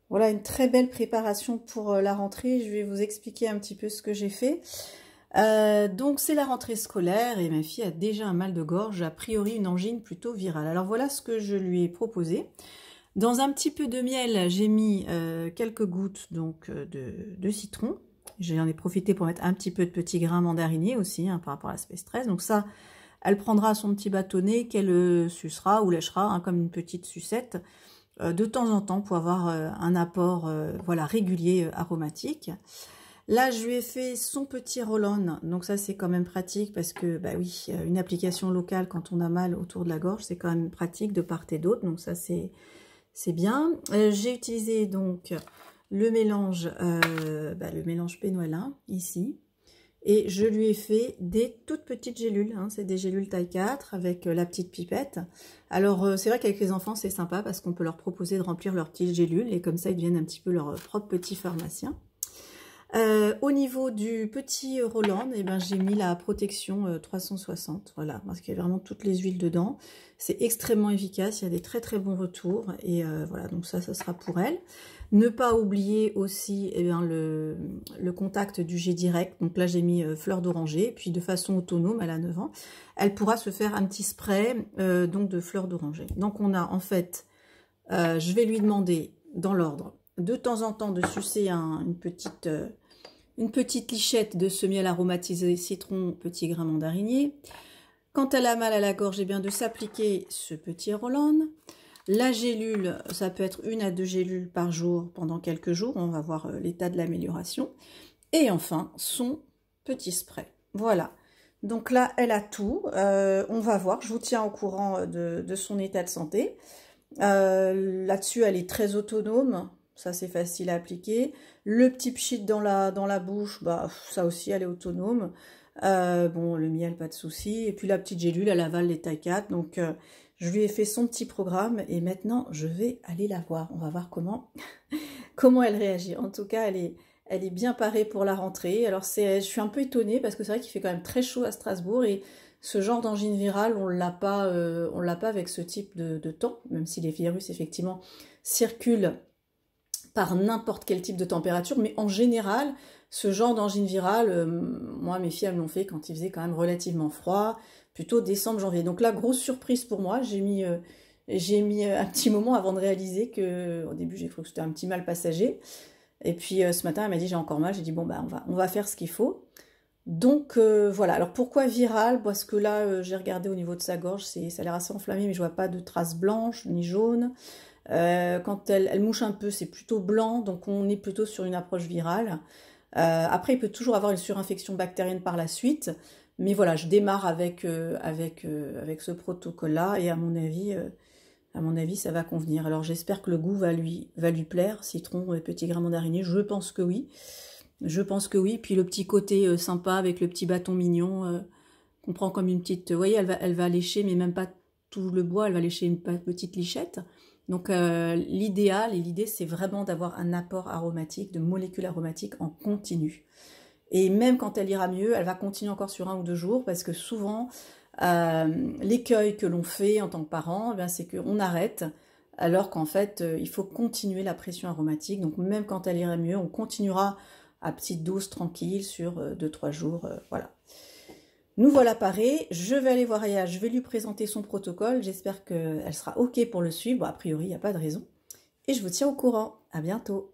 Voilà une très belle préparation pour la rentrée. Je vais vous expliquer un petit peu ce que j'ai fait. Donc c'est la rentrée scolaire et ma fille a déjà un mal de gorge, a priori une angine plutôt virale. Alors voilà ce que je lui ai proposé. Dans un petit peu de miel, j'ai mis quelques gouttes donc de citron. J'en ai profité pour mettre un petit peu de petits grains mandariniers aussi par rapport à l'aspect stress. Donc ça, elle prendra son petit bâtonnet qu'elle sucera ou lèchera comme une petite sucette de temps en temps pour avoir un apport voilà, régulier aromatique. Là, je lui ai fait son petit roll-on, donc ça c'est quand même pratique parce que, bah oui, une application locale quand on a mal autour de la gorge, c'est quand même pratique de part et d'autre, donc ça c'est bien. J'ai utilisé donc le mélange Pénoilin ici, et je lui ai fait des toutes petites gélules, c'est des gélules taille 4 avec la petite pipette. Alors c'est vrai qu'avec les enfants c'est sympa parce qu'on peut leur proposer de remplir leurs petites gélules et comme ça ils deviennent un petit peu leur propre petit pharmacien. Au niveau du petit Roland, j'ai mis la protection 360, voilà, parce qu'il y a vraiment toutes les huiles dedans. C'est extrêmement efficace, il y a des très très bons retours, et voilà, donc ça sera pour elle. Ne pas oublier aussi le contact du jet direct, donc là j'ai mis fleur d'oranger, puis de façon autonome, elle a 9 ans, elle pourra se faire un petit spray donc de fleur d'oranger. Donc on a en fait, je vais lui demander dans l'ordre, de temps en temps de sucer une petite lichette de ce miel aromatisé citron, petit grain mandarinier. Quand elle a mal à la gorge, bien de s'appliquer ce petit roll-on. La gélule, ça peut être 1 à 2 gélules par jour pendant quelques jours. On va voir l'état de l'amélioration. Et enfin, son petit spray. Voilà. Donc là, elle a tout. On va voir. Je vous tiens au courant de son état de santé. Là-dessus, elle est très autonome. Ça, c'est facile à appliquer. Le petit pchit dans la bouche, ça aussi, elle est autonome. Bon, le miel, pas de souci. Et puis la petite gélule, elle avale les tailles 4. Donc, je lui ai fait son petit programme. Et maintenant, je vais aller la voir. On va voir comment elle réagit. En tout cas, elle est bien parée pour la rentrée. Alors, je suis un peu étonnée parce que c'est vrai qu'il fait quand même très chaud à Strasbourg. Et ce genre d'angine virale, on l'a pas avec ce type de temps. Même si les virus, effectivement, circulent par n'importe quel type de température, mais en général, ce genre d'angine virale, moi, mes filles, elles l'ont fait quand il faisait quand même relativement froid, plutôt décembre, janvier. Donc là, grosse surprise pour moi, j'ai mis un petit moment avant de réaliser que, au début, j'ai cru que c'était un petit mal passager, et puis ce matin, elle m'a dit j'ai encore mal, j'ai dit bon, on va faire ce qu'il faut. Donc voilà, alors pourquoi virale? Parce que là, j'ai regardé au niveau de sa gorge, ça a l'air assez enflammé, mais je vois pas de traces blanches ni jaunes. Quand elle mouche un peu, c'est plutôt blanc, donc on est plutôt sur une approche virale. Après, il peut toujours avoir une surinfection bactérienne par la suite, mais voilà, je démarre avec ce protocole-là, et à mon avis, ça va convenir. Alors j'espère que le goût va lui plaire, citron et petits grains mandarinés, je pense que oui. Je pense que oui, puis le petit côté sympa avec le petit bâton mignon, qu'on prend comme une petite... Vous voyez, elle va lécher, mais même pas tout le bois, elle va lécher une petite lichette. Donc l'idée, c'est vraiment d'avoir un apport aromatique, de molécules aromatiques en continu. Et même quand elle ira mieux, elle va continuer encore sur 1 ou 2 jours, parce que souvent, l'écueil que l'on fait en tant que parent, c'est qu'on arrête, alors qu'en fait, il faut continuer la pression aromatique. Donc même quand elle ira mieux, on continuera à petite dose tranquille sur 2-3 jours, voilà. Nous voilà parés, je vais aller voir Aya, je vais lui présenter son protocole, j'espère qu'elle sera ok pour le suivre, bon, a priori il n'y a pas de raison, et je vous tiens au courant, à bientôt.